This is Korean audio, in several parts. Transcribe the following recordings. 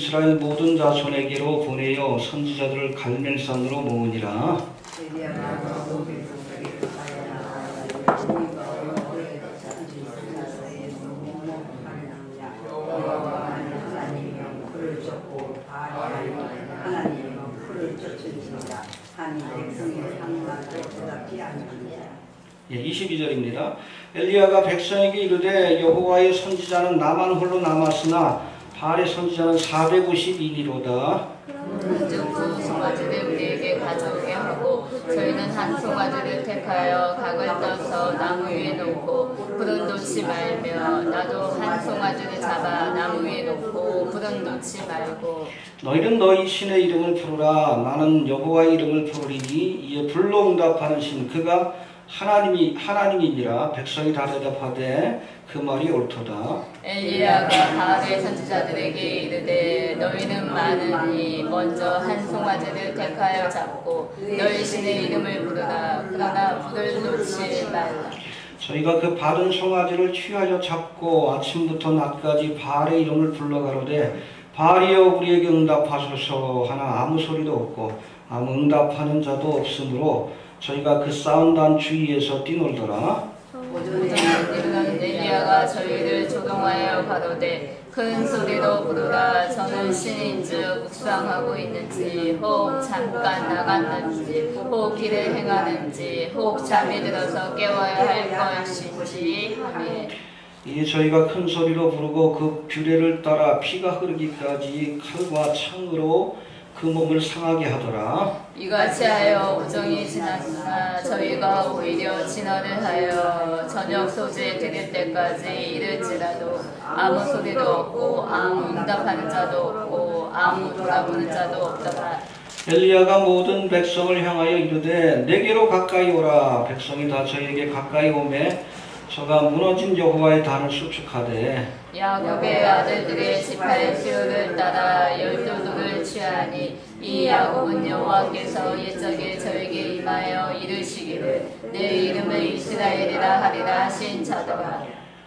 이스라엘 모든 자손에게로 보내어 선지자들을 갈멜산으로 모으니라. 예, 22절입니다. 엘리야가 백성에게 이르되 여호와의 선지자는 나만 홀로 남았으나 바알의 선지자는 450인이로다. 두 송아지를 우리에게 가져오게 하고 저희는 한 송아지를 택하여 각을 떠서 나무 위에 놓고 불은 놓지 말며 나도 한 송아지를 잡아 나무 위에 놓고 불은 놓지 말고 너희는 너희 신의 이름을 부르라. 나는 여호와의 이름을 부르리니 이에 불로 응답하는 신 그가 하나님이니라. 백성이 다 대답하되 그 말이 옳도다. 엘리야가 바알의 선지자들에게 이르되 너희는 많으니 먼저 한 송아지를 택하여 잡고 너희 신의 이름을 부르라. 그러나 불을 놓지 말라. 저희가 그 바른 송아지를 취하여 잡고 아침부터 낮까지 바알의 이름을 불러가로되 바알이여 우리에게 응답하소서 하나 아무 소리도 없고 아무 응답하는 자도 없으므로 저희가 그 사운단 주위에서 뛰놀더라. 오전에 엘리야가 저희를 조동하여 가로되 큰 소리로 부르라. 저는 신인즉 묵상하고 있는지 혹 잠깐 나갔는지 혹 길을 행하는지 혹 잠이 들어서 깨워야 할 것인지 하매 이에 저희가 큰 소리로 부르고 그 규례를 따라 피가 흐르기까지 칼과 창으로 그 몸을 상하게 하더라. 이같이 하여 오정이 지났으나 저희가 오히려 진언을 하여 저녁 소재 드릴 때까지 이를지라도 아무 소리도 없고 아무 응답하는 자도 없고 아무 돌아보는 자도 없더라. 엘리야가 모든 백성을 향하여 이르되 내게로 가까이 오라. 백성이 다 저에게 가까이 오매 저가 무너진 여호와의 단을 수축하되 야곱의 아들들의 지파의 수요를 따라 12돌을 취하니 이 야곱은 여호와께서 옛적에 저에게 임하여 이르시기를 내 이름을 이스라엘이라 하리라 하신 자더라.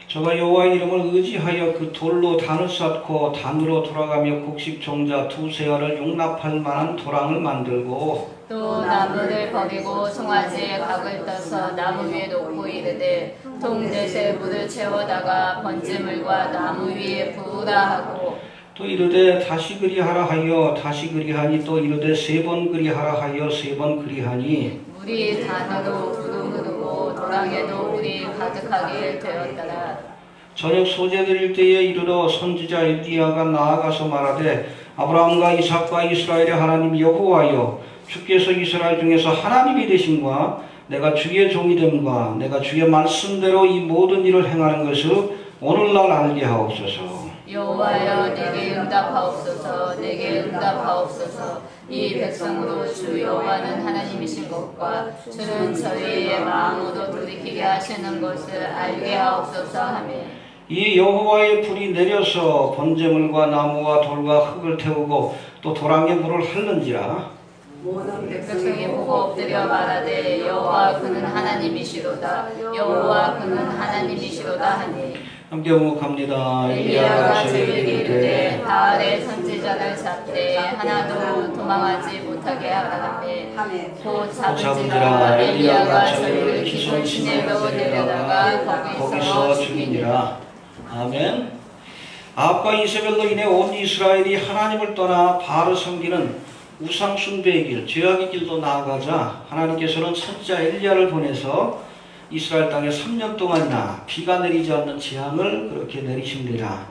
저가 여호와의 이름을 의지하여 그 돌로 단을 쌓고 단으로 돌아가며 곡식 종자 두세 알을 용납할 만한 도랑을 만들고 또 나무를 버리고 송아지에 각을 떠서 나무 위에 놓고 이르되 동넷에 물을 채워다가 번제물과 나무 위에 부으라 하고 또 이르되 다시 그리하라 하여 다시 그리하니 또 이르되 3번 그리하라 하여 3번 그리하니 물이 단으로 두루 흐르고 도랑에도 물이 가득하게 되었더라. 저녁 소재 드릴 때에 이르러 선지자 엘리야가 나아가서 말하되 아브라함과 이삭과 이스라엘의 하나님 여호와여 주께서 이스라엘 중에서 하나님이 되신과 내가 주의 종이 됨과 내가 주의 말씀대로 이 모든 일을 행하는 것을 오늘날 알게 하옵소서. 여호와여 내게 응답하옵소서. 내게 응답하옵소서. 이 백성으로 주 여호와는 하나님이신 것과 주는 저희의 마음으로 돌이키게 하시는 것을 알게 하옵소서 하며 이 여호와의 불이 내려서 번제물과 나무와 돌과 흙을 태우고 또 도랑에 물을 핥는지라. 백성이 보고 엎드려 말하되 여호와 그는 하나님이시로다. 여호와 그는 하나님이시로다 하니 함께 응목합니다. 엘리야가 저희에게 이르되 바알의 선지자를 잡되 하나도 도망하지 못하게 하라 하매 곧 잡은지라 엘리야가 저희를 기손 시내로 내려다가 거기서 죽이니라. 아멘. 아합과 이세벨로 인해 온 이스라엘이 하나님을 떠나 바알을 섬기는 우상 숭배의 길, 죄악의 길로 나아가자 하나님께서는 선지자 엘리야를 보내서 이스라엘 땅에 3년 동안이나 비가 내리지 않는 재앙을 그렇게 내리십니다.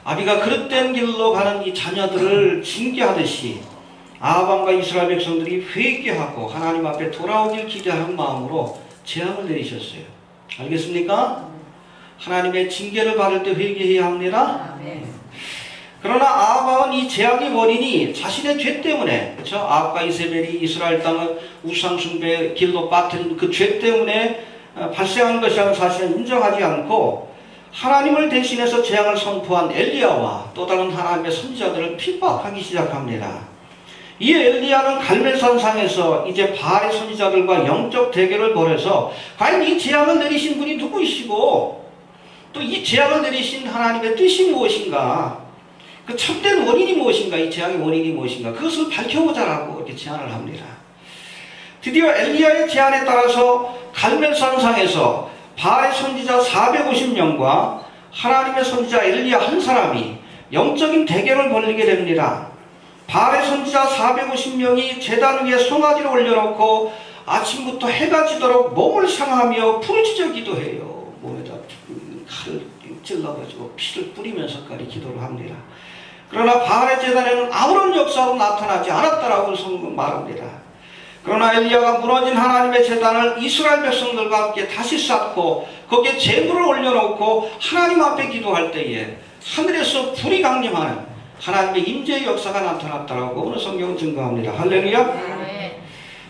아비가 그릇된 길로 가는 이 자녀들을 징계하듯이 아합과 이스라엘 백성들이 회개하고 하나님 앞에 돌아오길 기대하는 마음으로 재앙을 내리셨어요. 알겠습니까? 하나님의 징계를 받을 때 회개해야 합니다. 그러나 아합은 이 재앙의 원인이 자신의 죄 때문에, 그렇죠? 아합과 이세벨이 이스라엘 땅을 우상숭배 길로 빠뜨린 그 죄 때문에 발생한 것이라는 사실을 인정하지 않고 하나님을 대신해서 재앙을 선포한 엘리야와 또 다른 하나님의 선지자들을 핍박하기 시작합니다. 이에 엘리야는 갈멜산상에서 이제 바알의 선지자들과 영적 대결을 벌여서 과연 이 재앙을 내리신 분이 누구이시고 또 이 재앙을 내리신 하나님의 뜻이 무엇인가, 그 참된 원인이 무엇인가, 이 재앙의 원인이 무엇인가, 그것을 밝혀보자라고 이렇게 제안을 합니다. 드디어 엘리야의 제안에 따라서 갈멜산상에서 바알의 선지자 450명과 하나님의 선지자 엘리야 한 사람이 영적인 대결을 벌이게 됩니다. 바알의 선지자 450명이 제단 위에 송아지를 올려놓고 아침부터 해가 지도록 몸을 상하며 부르짖어 기도해요. 몸에다 칼을 찔러가지고 피를 뿌리면서까지 기도를 합니다. 그러나 바알의 제단에는 아무런 역사도 나타나지 않았다라고 성경 말합니다. 그러나 엘리야가 무너진 하나님의 제단을 이스라엘 백성들과 함께 다시 쌓고 거기에 제물을 올려놓고 하나님 앞에 기도할 때에 하늘에서 불이 강림하는 하나님의 임재의 역사가 나타났다라고 오늘 성경은 증거합니다. 할렐루야. 네.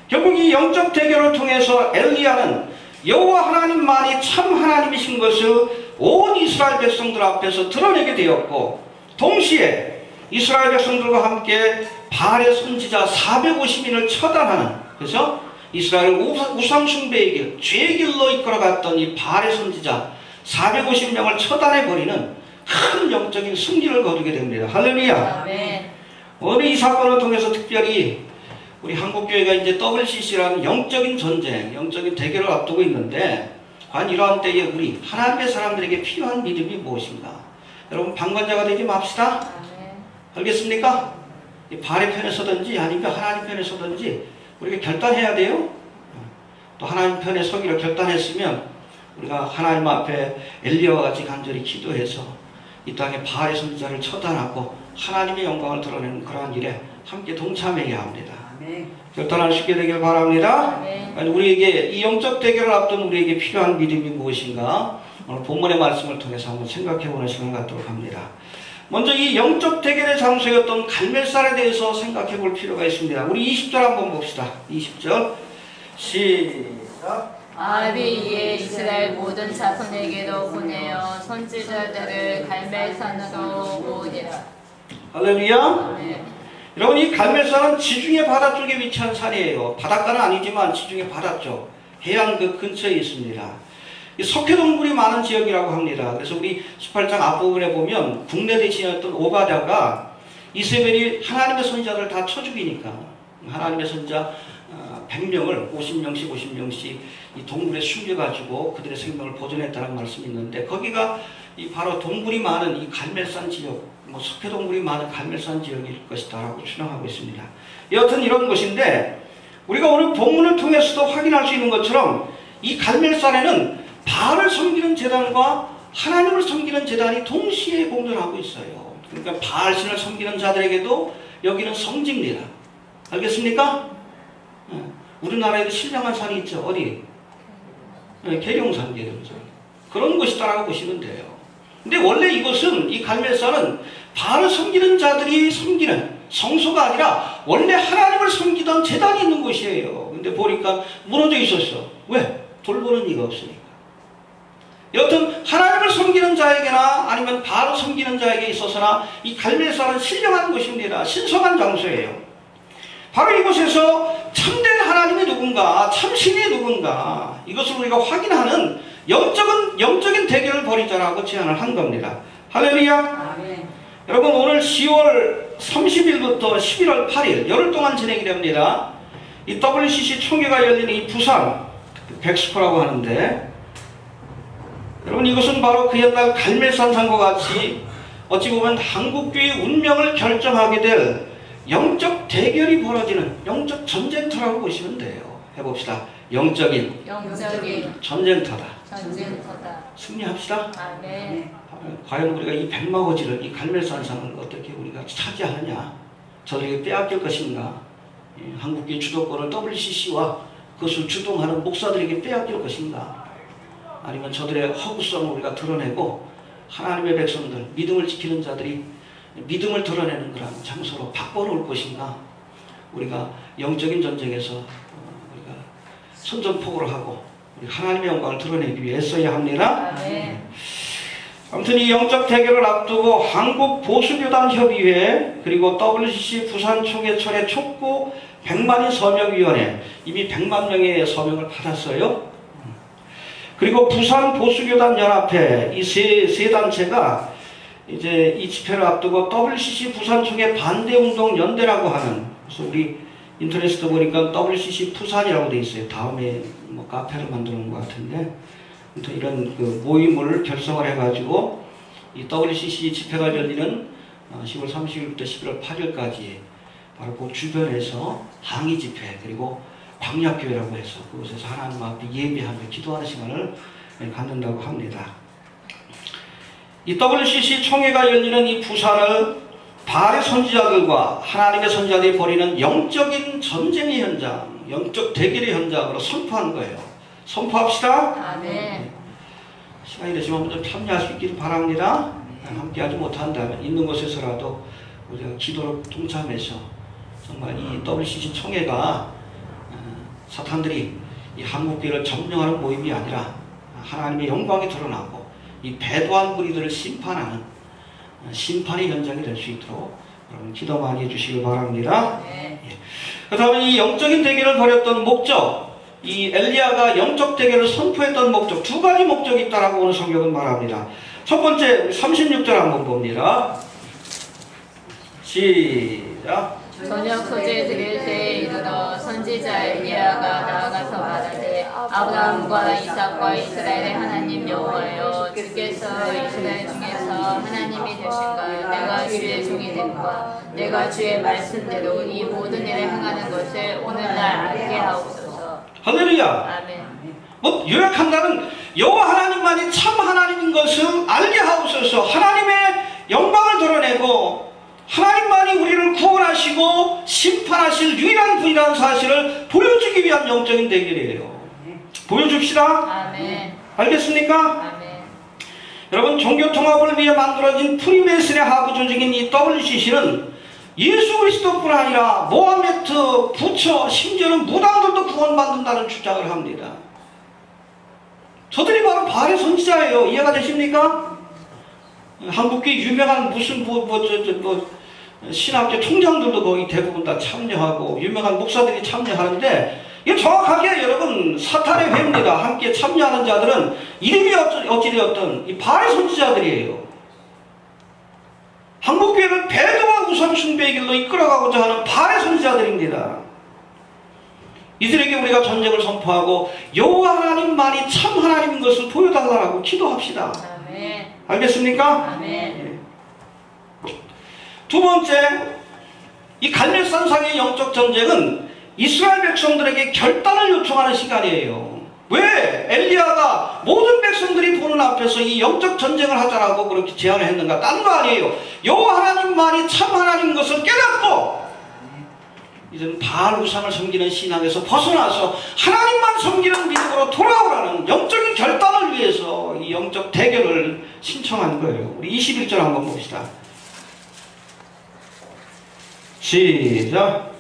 결국 이 영적 대결을 통해서 엘리야는 여호와 하나님만이 참 하나님이신 것을 온 이스라엘 백성들 앞에서 드러내게 되었고, 동시에 이스라엘 백성들과 함께 바알의 선지자 450인을 처단하는, 그래서 이스라엘 우상 숭배의 길, 죄의 길로 이끌어갔던 이 바알의 선지자 450명을 처단해버리는 큰 영적인 승리를 거두게 됩니다. 할렐루야. 네. 오늘 이 사건을 통해서 특별히 우리 한국교회가 이제 WCC라는 영적인 전쟁, 영적인 대결을 앞두고 있는데, 과연 이러한 때에 우리 하나님의 사람들에게 필요한 믿음이 무엇인가? 여러분, 방관자가 되지 맙시다. 알겠습니까? 바알의 편에 서든지 아니면 하나님 편에 서든지 우리가 결단해야 돼요. 또 하나님 편에 서기로 결단했으면 우리가 하나님 앞에 엘리야와 같이 간절히 기도해서 이 땅에 바알의 선지자를 처단하고 하나님의 영광을 드러내는 그러한 일에 함께 동참해야 합니다. 결단할 수 있게 되길 바랍니다. 아니, 우리에게 이 영적 대결을 앞둔 우리에게 필요한 믿음이 무엇인가? 오늘 본문의 말씀을 통해서 한번 생각해보는 시간을 갖도록 합니다. 먼저 이 영적 대결의 장소였던 갈멜산에 대해서 생각해 볼 필요가 있습니다. 우리 20절 한번 봅시다. 20절 시작. 아합이 이에 이스라엘 모든 자손에게도 보내어 선지자들을 갈멜산으로 모으니라. 할렐루야. 네. 여러분, 이 갈멜산은 지중해 바다 쪽에 위치한 산이에요. 바닷가는 아니지만 지중해 바다 쪽, 해안 그 근처에 있습니다. 이 석회동굴이 많은 지역이라고 합니다. 그래서 우리 18장 앞부분에 보면 국내 대신이었던 오바댜가 이세벨이 하나님의 선지자들 다 쳐 죽이니까 하나님의 선지자 100명을 50명씩 이 동굴에 숨겨가지고 그들의 생명을 보존했다는 말씀이 있는데, 거기가 이 바로 동굴이 많은 이 갈멜산 지역, 석회동굴이 많은 갈멜산 지역일 것이다라고 추정하고 있습니다. 여하튼 이런 곳인데, 우리가 오늘 본문을 통해서도 확인할 수 있는 것처럼 이 갈멜산에는 바알을 섬기는 제단과 하나님을 섬기는 제단이 동시에 공존하고 있어요. 그러니까 바알 신을 섬기는 자들에게도 여기는 성지입니다. 알겠습니까? 우리나라에도 신령한 산이 있죠. 어디? 계룡산. 그런 곳이다라고 보시면 돼요. 근데 원래 이곳은, 이 갈멜산은 바알을 섬기는 자들이 섬기는 성소가 아니라 원래 하나님을 섬기던 제단이 있는 곳이에요. 근데 보니까 무너져 있었어. 왜? 돌보는 이가 없으니까. 여튼 하나님을 섬기는 자에게나 아니면 바알을 섬기는 자에게 있어서나 이 갈멜산은 신령한 곳입니다. 신성한 장소예요. 바로 이곳에서 참된 하나님이 누군가, 참신이 누군가, 이것을 우리가 확인하는 영적인 대결을 벌이자라고 제안을 한 겁니다. 할렐루야. 아멘. 여러분, 오늘 10월 30일부터 11월 8일 열흘 동안 진행이 됩니다. 이 WCC 총회가 열리는 이 부산 백스코라고 하는데, 여러분, 이것은 바로 그 옛날 갈멜산상과 같이 어찌 보면 한국교회의 운명을 결정하게 될 영적 대결이 벌어지는 영적 전쟁터라고 보시면 돼요. 해봅시다. 영적인 전쟁터다. 승리합시다. 아멘. 과연 우리가 이 백마고지를, 이 갈멜산상을 어떻게 우리가 차지하느냐, 저들에게 빼앗길 것인가, 한국교회 주도권을 WCC와 그것을 주동하는 목사들에게 빼앗길 것인가, 아니면 저들의 허구성을 우리가 드러내고 하나님의 백성들, 믿음을 지키는 자들이 믿음을 드러내는 그런 장소로 바꿔놓을 것인가, 우리가 영적인 전쟁에서 우리가 선전포고를 하고 우리 하나님의 영광을 드러내기 위해 애써야 합니다. 아무튼 이 영적 대결을 앞두고 한국보수교단협의회 그리고 WCC 부산총회철의 촉구 100만인 서명위원회, 이미 100만 명의 서명을 받았어요. 그리고 부산보수교단연합회, 이 세 단체가 이제 이 집회를 앞두고 WCC 부산총회 반대운동 연대라고 하는, 그래서 우리 인터넷에도 보니까 WCC 부산이라고 돼 있어요. 다음에 뭐 카페를 만드는 것 같은데, 이런 그 모임을 결성을 해가지고 이 WCC 집회가 열리는 10월 30일부터 11월 8일까지 바로 그 주변에서 항의 집회, 그리고 광약교회라고 해서 그곳에서 하나님 앞에 예배하며 기도하는 시간을 갖는다고 합니다. 이 WCC 총회가 열리는 이 부산을 바알의 선지자들과 하나님의 선지자들이 벌이는 영적인 전쟁의 현장, 영적 대결의 현장으로 선포한 거예요. 선포합시다. 아멘. 시간이 되시면 먼저 참여할 수 있기를 바랍니다. 함께하지 못한다면 있는 곳에서라도 우리가 기도로 동참해서 정말 이 WCC 총회가 사탄들이 이 한국교회를 점령하는 모임이 아니라 하나님의 영광이 드러나고 이 배도한 무리들을 심판하는 심판의 현장이 될 수 있도록 여러분 기도 많이 해주시길 바랍니다. 네. 그 다음에 이 영적인 대결을 벌였던 목적, 이 엘리야가 영적 대결을 선포했던 목적, 두 가지 목적이 있다라고 오늘 성경은 말합니다. 첫 번째 36절 한번 봅니다. 시작. 저녁 소재 드릴 때에 이르러 선지자 엘리야가 나아가서 말하되 아브라함과 이삭과 이스라엘의 하나님 여호와여, 주께서 이스라엘 중에서 하나님이 되신가? 내가 주의 종이 된과 내가 주의 말씀대로 이 모든 일에 행하는 것을 오늘날 알게 하옵소서. 할렐루야. 아멘. 뭐 요약한다면 여호와 하나님만이 참 하나님인 것을 알게 하옵소서. 하나님의 영광을 드러내고 하나님만이 우리를 구원하시고 심판하실 유일한 분이라는 사실을 보여주기 위한 영적인 대결이에요. 보여줍시다. 아멘. 알겠습니까? 아멘. 여러분, 종교 통합을 위해 만들어진 프리메이슨의 하부 조직인 이 WCC는 예수 그리스도뿐 아니라 모하메트, 부처, 심지어는 무당들도 구원받는다는 주장을 합니다. 저들이 바로 바알의 선지자예요. 이해가 되십니까? 한국의 유명한 무슨 신학교 총장들도 거기 대부분 다 참여하고 유명한 목사들이 참여하는데, 이게 정확하게 여러분 사탄의 회입니다. 함께 참여하는 자들은 이름이 어찌되었든 이 바알의 선지자들이에요. 한국교회를 배도와 우상숭배의 길로 이끌어가고자 하는 바알의 선지자들입니다. 이들에게 우리가 전쟁을 선포하고 여호와 하나님만이 참 하나님인 것을 보여달라고 기도합시다. 아멘. 알겠습니까? 아멘. 두 번째, 이 갈멜산상의 영적 전쟁은 이스라엘 백성들에게 결단을 요청하는 시간이에요. 왜 엘리야가 모든 백성들이 보는 앞에서 이 영적 전쟁을 하자라고 그렇게 제안을 했는가? 다른 거 아니에요. 여호와 하나님만이 참 하나님인 것을 깨닫고 이제는 바알 우상을 섬기는 신앙에서 벗어나서 하나님만 섬기는 믿음으로 돌아오라는 영적인 결단을 위해서 이 영적 대결을 신청한 거예요. 우리 21절 한번 봅시다. 시작.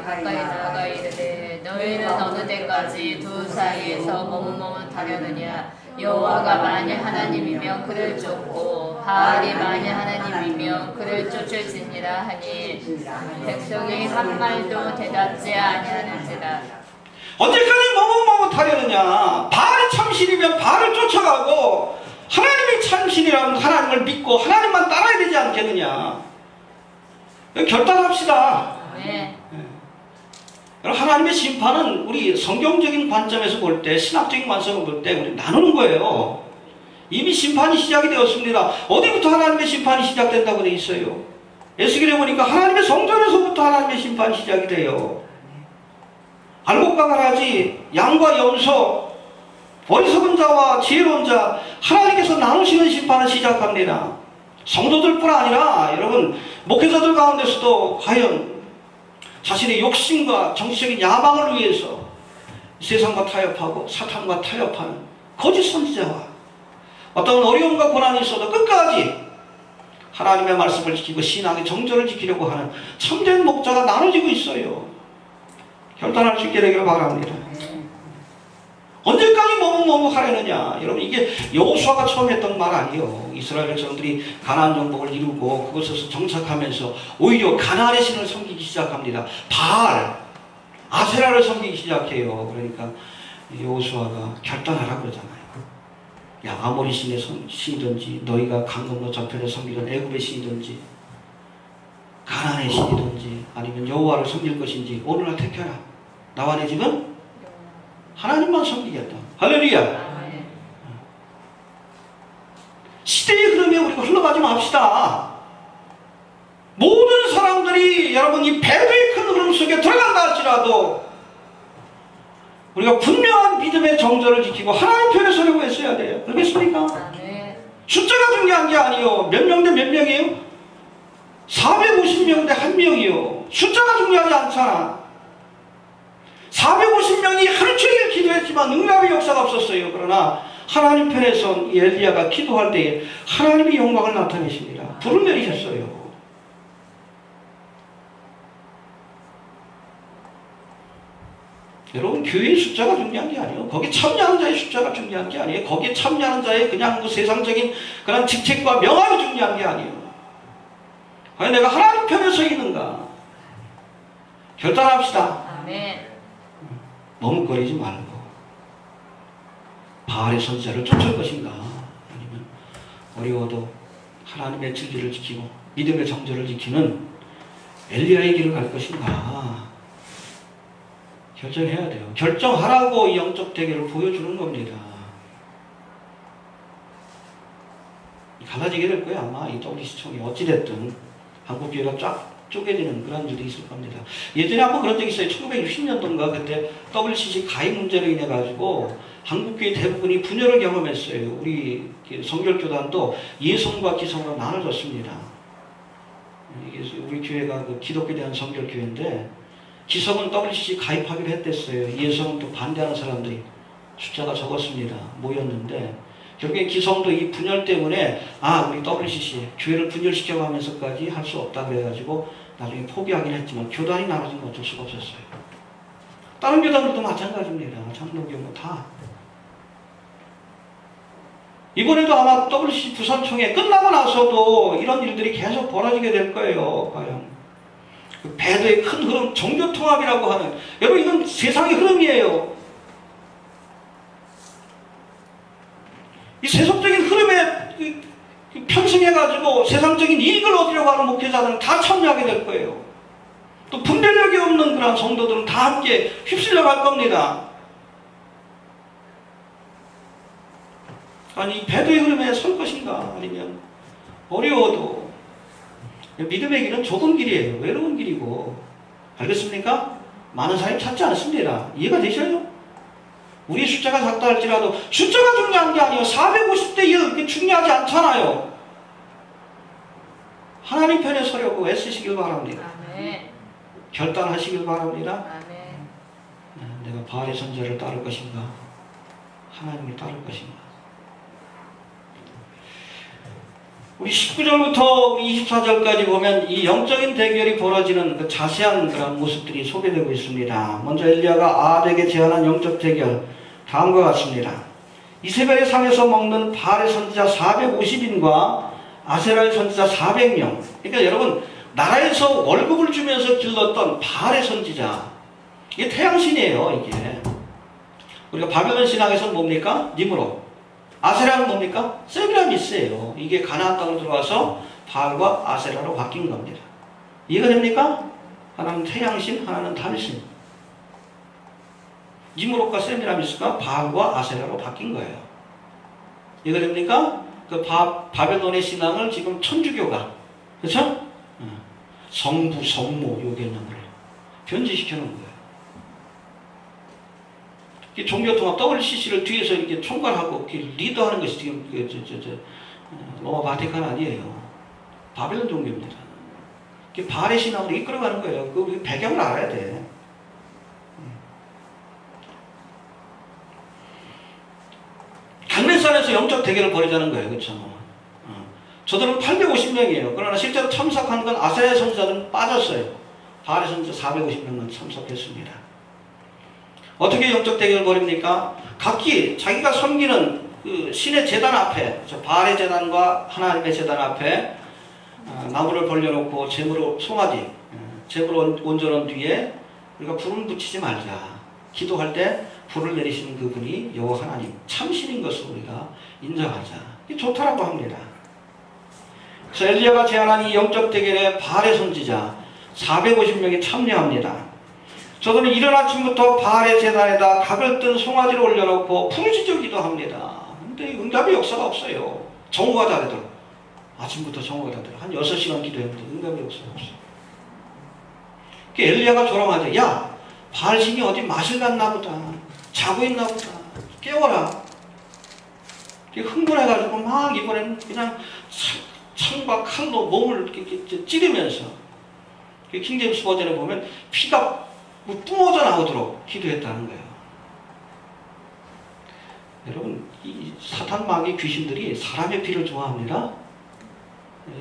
가까이 나아가 이르되 너희는 어느 때까지 두 사이에서 머뭇머뭇하려느냐? 여호와가 만일 하나님이면 그를 쫓고 바알이 만일 하나님이면 그를 쫓을지니라 하니 백성이 한 말도 대답지 아니하는지라. 언제까지 머뭇머뭇하려느냐? 바알이 참신이면 바알을 쫓아가고 하나님이 참신이라면 하나님을 믿고 하나님만 따라야 되지 않겠느냐? 결단합시다. 네. 하나님의 심판은 우리 성경적인 관점에서 볼 때, 신학적인 관점을 볼 때 우리 나누는 거예요. 이미 심판이 시작이 되었습니다. 어디부터 하나님의 심판이 시작된다고 되어 있어요? 에스겔에 보니까 하나님의 성전에서부터 하나님의 심판이 시작이 돼요. 알곡과 가라지, 양과 염소, 어리석은 자와 지혜로운 자, 하나님께서 나누시는 심판을 시작합니다. 성도들뿐 아니라 여러분 목회자들 가운데서도 과연 자신의 욕심과 정치적인 야망을 위해서 세상과 타협하고 사탄과 타협하는 거짓 선지자와 어떤 어려움과 고난이 있어도 끝까지 하나님의 말씀을 지키고 신앙의 정절을 지키려고 하는 참된 목자가 나눠지고 있어요. 결단할 수 있게 되기를 바랍니다. 언제까지 머뭇머뭇하려느냐? 여러분, 이게 여호수아가 처음 했던 말 아니에요. 이스라엘 백성들이 가나안 정복을 이루고 그곳에서 정착하면서 오히려 가나안의 신을 섬기기 시작합니다. 바알, 아세라를 섬기기 시작해요. 그러니까 여호수아가 결단하라 그러잖아요. 야, 아모리 신의 신이든지, 너희가 강건너 저편에 섬기던 애굽의 신이든지, 가나안의 신이든지, 아니면 여호와를 섬길 것인지 오늘날 택해라. 나와 내 집은 하나님만 섬기겠다. 할렐루야. 시대의 흐름에 우리가 흘러가지 맙시다. 모든 사람들이 여러분 이 배도의 큰 흐름 속에 들어간다 할지라도 우리가 분명한 믿음의 정절을 지키고 하나님 편에 서려고 했어야 돼요. 그렇겠습니까? 숫자가 중요한 게 아니에요. 몇 명 대 몇 명이에요? 450명 대 1명이요. 숫자가 중요하지 않잖아. 450명이 하루 종일 기도했지만 응답의 역사가 없었어요. 그러나 하나님 편에선 이 엘리야가 기도할 때에 하나님의 영광을 나타내십니다. 불을 내리셨어요. 여러분, 교회의 숫자가 중요한 게 아니에요. 거기에 참여하는 자의 숫자가 중요한 게 아니에요. 거기에 참여하는 자의 그냥 그 세상적인 그런 직책과 명함이 중요한 게 아니에요. 과연 내가 하나님 편에 서 있는가? 결단합시다. 아멘. 머뭇거리지 말고 바알의 선지자를 쫓을 것인가? 아니면 어려워도 하나님의 진리를 지키고 믿음의 정절을 지키는 엘리야의 길을 갈 것인가? 결정해야 돼요. 결정하라고 이 영적 대결을 보여주는 겁니다. 갈라지게 될 거예요. 아마 이 WC총이 어찌됐든 한국교회가 쫙 쪼개지는 그런 일이 있을 겁니다. 예전에 한번 그런 적이 있어요. 1960년도인가 그때 WCC 가입 문제로 인해 가지고 한국교회 대부분이 분열을 경험했어요. 우리 성결교단도 예성과 기성으로 나눠졌습니다. 우리 교회가 그 기독교에 대한 성결교회인데 기성은 WCC 가입하기로 했댔어요. 예성은 또 반대하는 사람들이 숫자가 적었습니다. 모였는데 결국에 기성도 이 분열 때문에 우리 WCC 교회를 분열시켜가면서까지 할 수 없다 그래가지고 나중에 포기하긴 했지만 교단이 나눠진 건 어쩔 수가 없었어요. 다른 교단들도 마찬가지입니다. 장로교 뭐 다. 이번에도 아마 WCC 부산총회 끝나고 나서도 이런 일들이 계속 벌어지게 될 거예요. 과연. 그 배도의 큰 흐름, 종교통합이라고 하는, 여러분 이건 세상의 흐름이에요. 이 세속적인 흐름에 편승해가지고 세상적인 이익을 얻으려고 하는 목회자들은 다 참여하게 될 거예요. 또 분별력이 없는 그런 성도들은 다 함께 휩쓸려 갈 겁니다. 아니 배도의 흐름에 설 것인가? 아니면 어려워도 믿음의 길은 좁은 길이에요. 외로운 길이고. 알겠습니까? 많은 사람이 찾지 않습니다. 이해가 되셔요? 우리 숫자가 작다 할지라도 숫자가 중요한 게 아니에요. 450대 1 그게 중요하지 않잖아요. 하나님 편에 서려고 애쓰시길 바랍니다. 아멘. 결단하시길 바랍니다. 아멘. 내가 바알의 선지자를 따를 것인가? 하나님을 따를 것인가? 우리 19절부터 24절까지 보면 이 영적인 대결이 벌어지는 그 자세한 그런 모습들이 소개되고 있습니다. 먼저 엘리야가 아합에게 제안한 영적 대결 다음과 같습니다. 이세벨의 상에서 먹는 바알의 선지자 450인과 아세라의 선지자 400명. 그러니까 여러분 나라에서 월급을 주면서 길렀던 바알의 선지자, 이게 태양신이에요. 이게 우리가 바벨론 신앙에서는 뭡니까? 니므롯. 아세라는 뭡니까? 세미라미스예요. 이게 가나안 땅으로 들어와서 바알과 아세라로 바뀐 겁니다. 이해가 됩니까? 하나는 태양신, 하나는 달신. 니므롯과 세미라미스가 바알과 아세라로 바뀐 거예요. 이해가 됩니까? 그 바벨론의 신앙을 지금 천주교가, 그렇죠? 성부, 성모 요 개념을 변질시켜 놓은 거예요. 종교통합 WCC를 뒤에서 이렇게 총괄하고 리더하는 것이 지금 로마 바티칸 아니에요. 바벨론 종교입니다. 바알의 신앙으로 이끌어가는 거예요. 그 배경을 알아야 돼. 강매산에서 영적 대결을 벌이자는 거예요. 그렇죠? 저들은 850명이에요. 그러나 실제로 참석한 건 아세라의 선지자들은 빠졌어요. 바알의 선지자 450명만 참석했습니다. 어떻게 영적 대결을 벌입니까? 각기 자기가 섬기는 그 신의 제단 앞에, 바알의 제단과 하나님의 제단 앞에 나무를 벌려놓고 제물로 송아지, 제물 온전한 뒤에 우리가 불은 붙이지 말자. 기도할 때 불을 내리시는 그분이 여호와 하나님 참신인 것을 우리가 인정하자. 이게 좋다라고 합니다. 그래서 엘리야가 제안한 이 영적 대결에 바알의 선지자 450명이 참여합니다. 저들은 이른 아침부터 바알의 제단에다 각을 뜬 송아지를 올려놓고 부르짖어 기도합니다. 근데 응답의 역사가 없어요. 정오가 다 되더라고요. 아침부터 정오가 다 되더라고요. 한 6시간 기도했는데 응답의 역사가 없어요. 엘리야가 조롱하죠. 야, 바알 신이 어디 마실 갔나 보다. 자고 있나 보다. 깨워라. 흥분해가지고 막 이번에는 그냥 창과 칼로 몸을 이렇게 찌르면서 킹제임스 버전에 보면 피가 뿜어져 나오도록 기도했다는 거예요. 여러분, 이 사탄 마귀 귀신들이 사람의 피를 좋아합니다.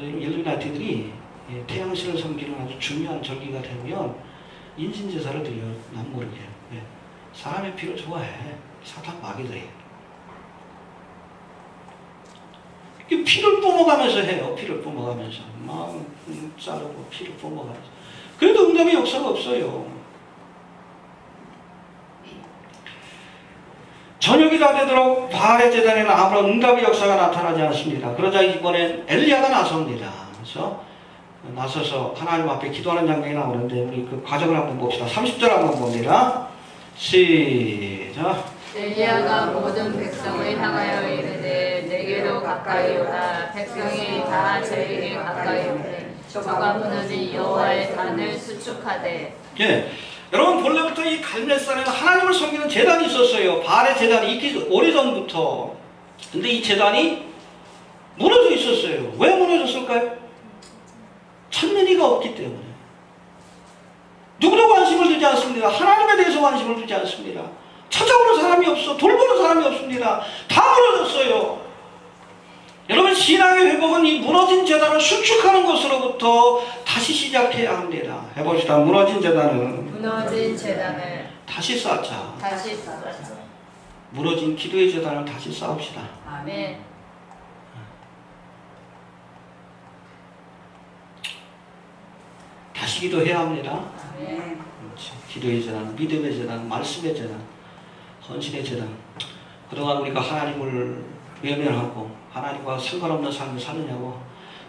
일루미나티들이 태양신을 섬기는 아주 중요한 절기가 되면 인신제사를 드려요. 난 모르게. 사람의 피를 좋아해. 사탄 마귀들이. 피를 뿜어가면서 해요. 피를 뿜어가면서. 막 자르고 피를 뿜어가면서. 그래도 응답의 역사가 없어요. 저녁이 다 되도록 바알의 제단에는 아무런 응답의 역사가 나타나지 않습니다. 그러자 이번엔 엘리야가 나섭니다. 그래서 나서서 하나님 앞에 기도하는 장면이 나오는데 우리 그 과정을 한번 봅시다. 30절 한번 봅니다. 시작. 엘리야가 모든 백성을 향하여 이르되 내게로 가까이 오라. 백성이 다 저에게 가까이 오되 저가 무너진 여호와의 단을 수축하되. 예, 여러분 본래부터 이 갈멜산에는 하나님을 섬기는 제단이 있었어요. 바알의 제단이 있기 오래전부터. 근데 이 제단이 무너져 있었어요. 왜 무너졌을까요? 찾는 이가 없기 때문에. 누구도 관심을 두지 않습니다. 하나님에 대해서 관심을 두지 않습니다. 찾아오는 사람이 없어. 돌보는 사람이 없습니다. 다 무너졌어요. 여러분, 신앙의 회복은 이 무너진 제단을 수축하는 것으로부터 다시 시작해야 합니다. 해봅시다. 무너진 제단을 다시 쌓자. 무너진 기도의 제단을 다시 쌓읍시다. 아멘. 다시 기도해야 합니다. 아멘. 그렇지. 기도의 제단, 믿음의 제단, 말씀의 제단, 헌신의 제단. 그동안 우리가 하나님을 외면하고 하나님과 상관없는 삶을 사느냐고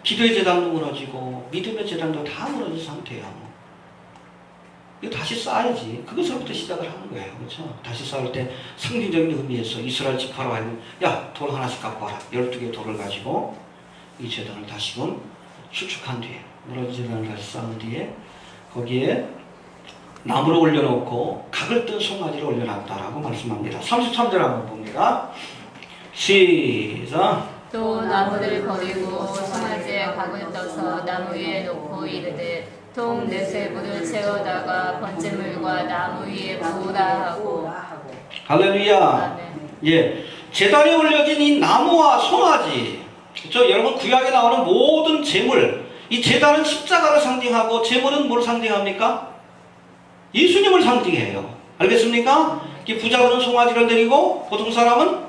기도의 제단도 무너지고 믿음의 제단도 다 무너진 상태예요. 이거 다시 쌓아야지. 그것으로부터 시작을 하는 거예요. 그렇죠? 다시 쌓을 때 상징적인 의미에서 이스라엘 지파로 하여금 야, 돌 하나씩 갖고 와라. 12개의 돌을 가지고 이 제단을 다시금 수축한 뒤에 무너진 제단을 다시 쌓은 뒤에 거기에 나무를 올려놓고 각을 뜬 송아지를 올려놨다라고 말씀합니다. 33절 한번 봅니다. 시작. 또 나무를 버리고 송아지에 각을 떠서 나무 위에 놓고 이르되 통 넷에 물을 채우다가 번제물과 나무 위에 부으라 하고. 할렐루야. 아멘. 예, 제단에 올려진 이 나무와 송아지, 그렇죠? 여러분 구약에 나오는 모든 제물, 이 제단은 십자가를 상징하고 제물은 뭘 상징합니까? 예수님을 상징해요. 알겠습니까? 부자들은 송아지를 드리고 보통 사람은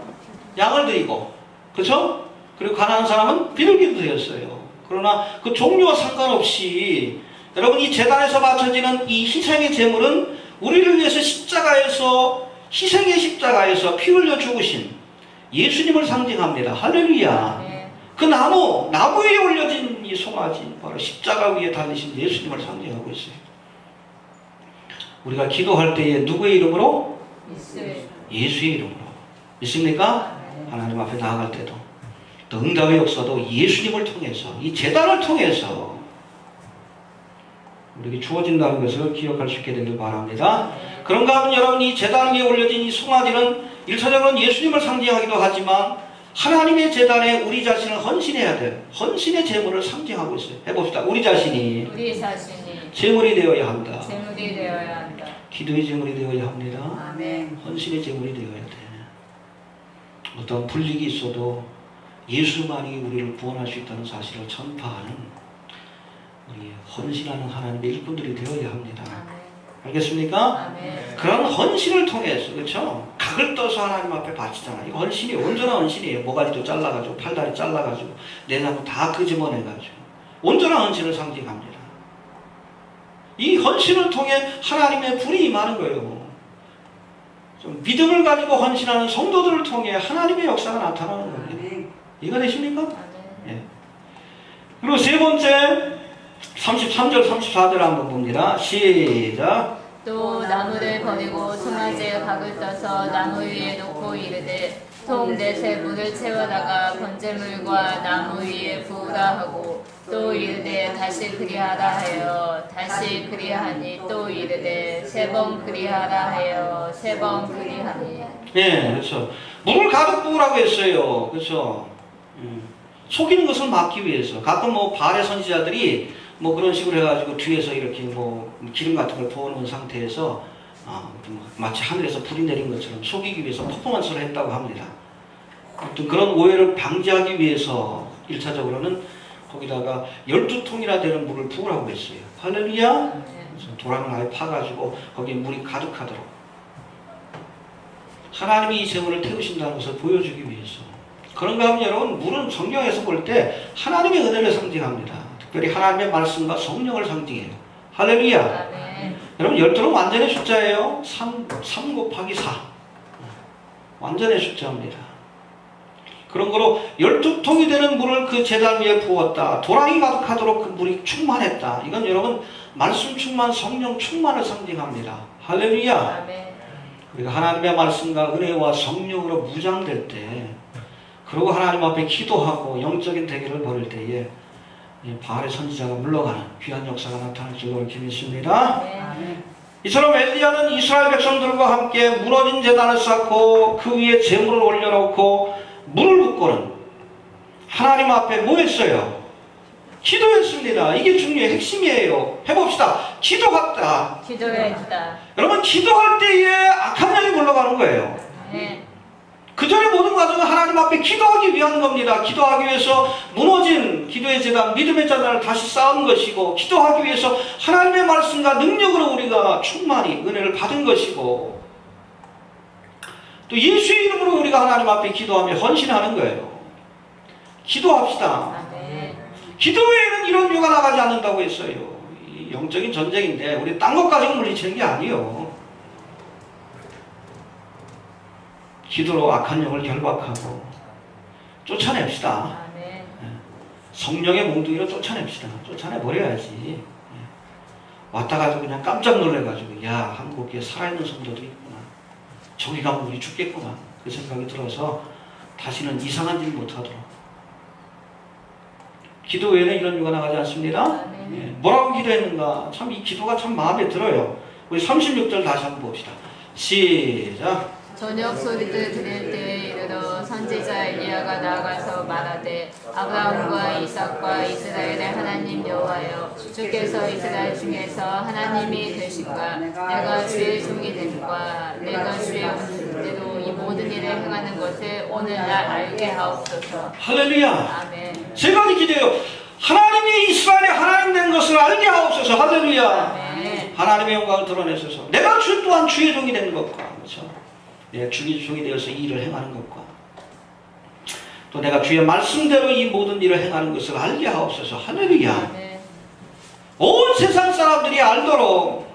양을 드리고, 그렇죠? 그리고 가난한 사람은 비둘기를 드렸어요. 그러나 그 종류와 상관없이 여러분 이 제단에서 바쳐지는 이 희생의 제물은 우리를 위해서 십자가에서 희생의 십자가에서 피 흘려 죽으신 예수님을 상징합니다. 할렐루야. 네. 그 나무 위에 올려진 이 송아지 바로 십자가 위에 달리신 예수님을 상징하고 있어요. 우리가 기도할 때에 누구의 이름으로? 예수의 이름으로. 믿습니까? 하나님 앞에 나아갈 때도 또 응답의 역사도 예수님을 통해서 이 제단을 통해서 우리에게 주어진다는 것을 기억할 수 있게 되길 바랍니다. 그런가 하면 여러분 이 제단 위에 올려진 이 송아지는 1차적으로는 예수님을 상징하기도 하지만 하나님의 제단에 우리 자신을 헌신해야 될 헌신의 제물을 상징하고 있어요. 해봅시다. 우리 자신이 제물이 되어야 한다. 기도의 제물이 되어야 합니다. 아멘. 헌신의 제물이 되어야 돼. 어떤 불리기 있어도 예수만이 우리를 구원할 수 있다는 사실을 전파하는 우리 헌신하는 하나님의 일꾼들이 되어야 합니다. 아멘. 알겠습니까? 아멘. 그런 헌신을 통해서, 그렇죠? 각을 떠서 하나님 앞에 바치잖아. 이거 헌신이 온전한 헌신이에요. 모가지도 잘라가지고 팔다리 잘라가지고 내장도 다 끄집어내가지고 온전한 헌신을 상징합니다. 이 헌신을 통해 하나님의 불이 임하는 거예요. 좀 믿음을 가지고 헌신하는 성도들을 통해 하나님의 역사가 나타나는 겁니다. 이해가 되십니까? 예. 그리고 세 번째 33절 34절 한번 봅니다. 시작. 또 나무를 버리고 송아지의 각을 떠서 나무 위에 놓고 이르되 통 넷에 물을 채워다가 번제물과 나무 위에 부으라 하고 또 이르되 다시 그리하라 하여 다시 그리하니 또 이르되 세 번 그리하라 하여 세 번 그리하니. 예, 그렇죠. 물을 가득 부으라고 했어요. 그렇죠. 속이는 것을 막기 위해서. 가끔 뭐 바알의 선지자들이 뭐 그런 식으로 해가지고 뒤에서 이렇게 뭐 기름 같은 걸 부어놓은 상태에서 마치 하늘에서 불이 내린 것처럼 속이기 위해서 퍼포먼스를 했다고 합니다. 아무튼 그런 오해를 방지하기 위해서 1차적으로는 거기다가 12통이나 되는 물을 부으라고 했어요. 할렐루야. 그래서 도랑을 아예 파가지고 거기에 물이 가득하도록 하나님이 이 재물을 태우신다는 것을 보여주기 위해서. 그런가 하면 여러분, 물은 성경에서 볼 때 하나님의 은혜를 상징합니다. 특별히 하나님의 말씀과 성령을 상징해요. 할렐루야. 여러분, 12는 완전의 숫자예요. 3 곱하기 4 완전의 숫자입니다. 그런 거로 12통이 되는 물을 그 제단 위에 부었다. 도랑이 가득하도록 그 물이 충만했다. 이건 여러분 말씀 충만, 성령 충만을 상징합니다. 할렐루야. 우리가 하나님의 말씀과 은혜와 성령으로 무장될 때, 그리고 하나님 앞에 기도하고 영적인 대결을 벌일 때에 바알의 선지자가 물러가는 귀한 역사가 나타날 줄로 이렇게 믿습니다. 이처럼 엘리야는 이스라엘 백성들과 함께 무너진 제단을 쌓고 그 위에 제물을 올려놓고 물을 붓고는 하나님 앞에 뭐 했어요? 기도했습니다. 이게 중요해요. 핵심이에요. 해봅시다. 기도했다. 기도했다. 여러분, 기도할 때에 악한 영이 물러가는 거예요. 그 전에 모든 과정은 하나님 앞에 기도하기 위한 겁니다. 기도하기 위해서 무너진 기도의 제단, 믿음의 제단을 다시 쌓은 것이고, 기도하기 위해서 하나님의 말씀과 능력으로 우리가 충만히 은혜를 받은 것이고, 또 예수의 이름으로 우리가 하나님 앞에 기도하며 헌신하는 거예요. 기도합시다. 기도 외에는 이런 유가 나가지 않는다고 했어요. 이 영적인 전쟁인데 우리 딴 것 가지고 물리치는 게 아니에요. 기도로 악한 영을 결박하고 쫓아냅시다. 성령의 몽둥이로 쫓아냅시다. 쫓아내버려야지. 왔다 가지고 그냥 깜짝 놀래가지고, 야, 한국에 살아있는 성도들이 있구나. 저기 가면 우리 죽겠구나. 그 생각이 들어서 다시는 이상한 일 못하도록. 기도 외에는 이런 유가 나가지 않습니다. 뭐라고 기도했는가? 참 이 기도가 참 마음에 들어요. 우리 36절 다시 한번 봅시다. 시작. 저녁 소리를 들을 때에 이르러 선지자 엘리야가 나아가서 말하되 아브라함과 이삭과 이스라엘의 하나님 여호와여, 주께서 이스라엘 중에서 하나님이 되신가? 내가 주의 종이 된과 내가 주의 뜻대로 이 모든 일을 행하는 것을 오늘날 알게 하옵소서. 할렐루야. 아멘. 세 가지 기도예요. 하나님이 이스라엘의 하나님 된 것을 알게 하옵소서. 할렐루야. 아멘. 하나님의 영광을 드러내소서. 내가 주 또한 주의 종이 되는 것과, 그렇죠? 내가 주의 종이 되어서 이 일을 행하는 것과, 또 내가 주의 말씀대로 이 모든 일을 행하는 것을 알게 하옵소서. 할렐루야. 온 세상 사람들이 알도록,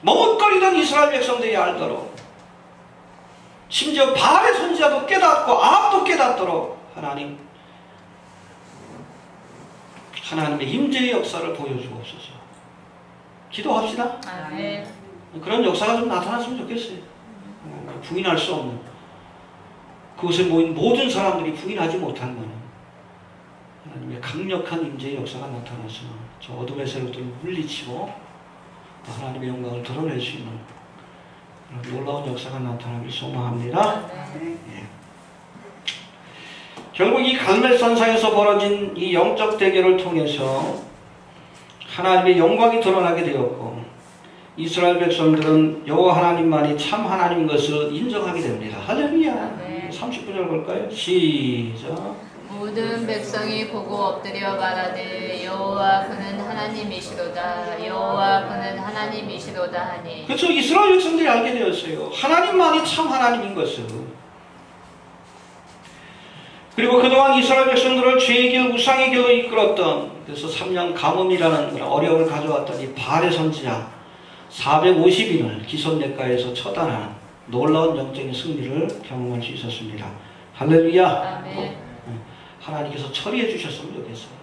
머뭇거리던 이스라엘 백성들이 알도록, 심지어 바알의 선지자도 깨닫고 아합도 깨닫도록 하나님의 임재의 역사를 보여주옵소서. 기도합시다. 아멘. 그런 역사가 좀 나타났으면 좋겠어요. 부인할 수 없는, 그곳에 모인 모든 사람들이 부인하지 못한 것은 하나님의 강력한 임재의 역사가 나타나서 저 어둠의 세력들을 물리치고 하나님의 영광을 드러낼 수 있는 그런 놀라운 역사가 나타나길 소망합니다. 예. 결국 이 갈멜산상에서 벌어진 이 영적 대결을 통해서 하나님의 영광이 드러나게 되었고, 이스라엘 백성들은 여호와 하나님만이 참 하나님인 것을 인정하게 됩니다. 할렐루야. 39절 볼까요? 시작. 모든 백성이 보고 엎드려 말하되 여호와 그는 하나님이시로다. 여호와 그는 하나님이시로다 하니. 그렇죠. 이스라엘 백성들이 알게 되었어요. 하나님만이 참 하나님인 것을. 그리고 그동안 이스라엘 백성들을 죄의 길, 우상의 길로 이끌었던, 그래서 3년 가뭄이라는 그런 어려움을 가져왔던 이 바알의 선지자, 450인을 기손내가에서 처단하는 놀라운 영적인 승리를 경험할 수 있었습니다. 할렐루야. 아멘. 하나님께서 처리해 주셨으면 좋겠어요.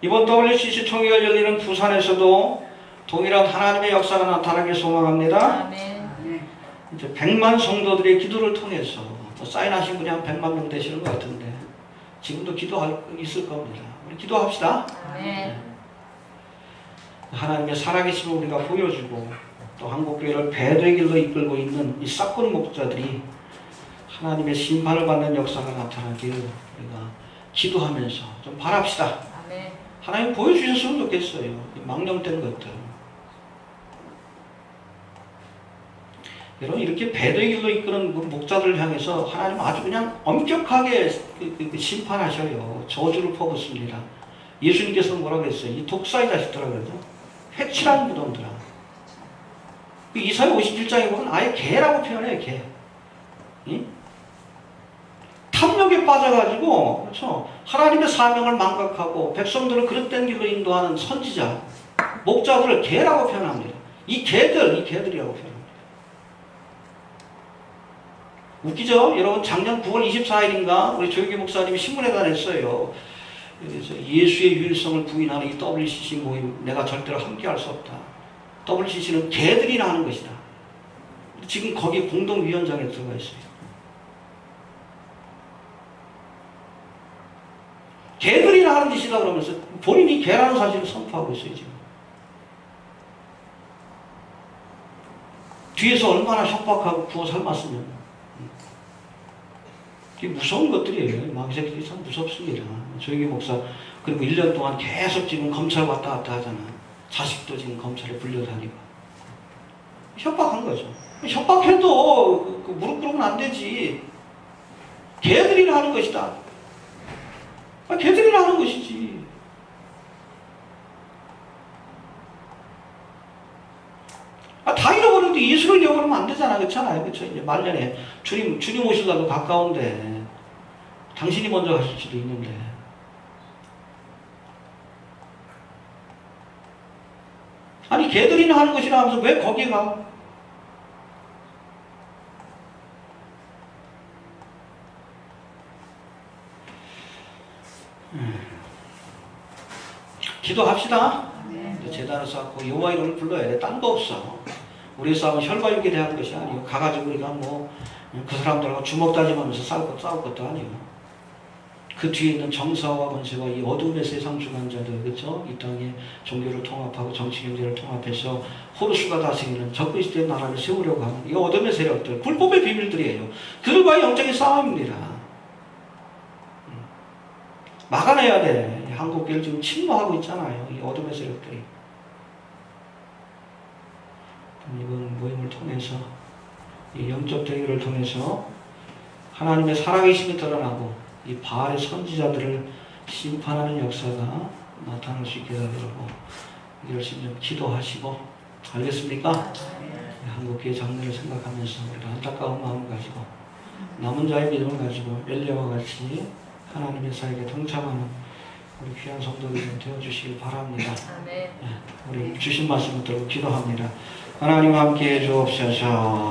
이번 WCC 총회가 열리는 부산에서도 동일한 하나님의 역사가 나타나길 소망합니다. 아멘. 이제 100만 성도들의 기도를 통해서 사인하신 분이 한 100만 명 되시는 것 같은데 지금도 기도할 있을 겁니다. 우리 기도합시다. 아멘. 하나님의 살아계심을 우리가 보여주고 또 한국교회를 배도의 길로 이끌고 있는 이 싹군 목자들이 하나님의 심판을 받는 역사가 나타나길 우리가 기도하면서 좀 바랍시다. 아멘. 하나님 보여주셨으면 좋겠어요. 이 망령된 것들. 여러분 이렇게 배도의 길로 이끄는 그 목자들을 향해서 하나님 아주 그냥 엄격하게 심판하셔요. 저주를 퍼붓습니다. 예수님께서는 뭐라고 했어요? 이 독사의 자식들아 그러죠. 회칠한 무덤들아. 이사야 57장에 보면 아예 개라고 표현해요. 개. 응? 탐욕에 빠져가지고 그렇죠. 하나님의 사명을 망각하고 백성들을 그릇된 길로 인도하는 선지자, 목자들을 개라고 표현합니다. 이 개들이라고 표현합니다. 웃기죠? 여러분 작년 9월 24일인가 우리 조용기 목사님이 신문에다 냈어요. 그래서 예수의 유일성을 부인하는 이 WCC 모임 내가 절대로 함께할 수 없다. WCC는 개들이나 하는 것이다. 지금 거기 공동위원장에 들어가 있어요. 개들이나 하는 짓이다 그러면서 본인이 개라는 사실을 선포하고 있어요. 지금. 뒤에서 얼마나 협박하고 구워 삶았으면. 이게 무서운 것들이에요. 망세들이 참 무섭습니다. 조용기 목사 그리고 1년 동안 계속 지금 검찰 왔다 갔다 하잖아. 자식도 지금 검찰에 불려다니고 협박한 거죠. 협박해도 무릎 꿇으면 안 되지. 개들이나 하는 것이다. 개들이나 하는 것이지. 다 잃어버리는데 예수를 잃어버리면 안 되잖아. 그렇잖아요. 그렇죠? 이제 말년에 주님 오실라도 가까운데 당신이 먼저 가실 수도 있는데. 아니 개들이나 하는 것이라 하면서 왜 거기에 가? 기도합시다. 제단을 쌓고 여호와 이름을 불러야 돼. 딴 거 없어. 우리의 싸움은 혈과 육에 대한 것이 아니고 가가지고 우리가 뭐 그 사람들하고 주먹 다짐하면서 싸울 것도 아니고 그 뒤에 있는 정사와 권세와 이 어둠의 세상 주관자들 그렇죠? 이 땅에 종교를 통합하고 정치 경제를 통합해서 호루수가 다스리는 적그리스도의 나라를 세우려고 하는 이 어둠의 세력들 불법의 비밀들이에요. 그들과의 영적인 싸움입니다. 막아내야 돼. 한국교회를 지금 침노하고 있잖아요. 이 어둠의 세력들이. 이번 모임을 통해서 이 영적 대결을 통해서 하나님의 살아계심이 드러나고 이 바알의 선지자들을 심판하는 역사가 나타날 수 있게 해달라고 열심히 좀 기도하시고 알겠습니까? 한국교회 장래를 생각하면서 우리가 안타까운 마음을 가지고 남은 자의 믿음을 가지고 엘리야와 같이 하나님의 사역에 동참하는 우리 귀한 성도들이 좀 되어주시길 바랍니다. 우리 주신 말씀을 들고 기도합니다. 하나님 함께해 주옵소서.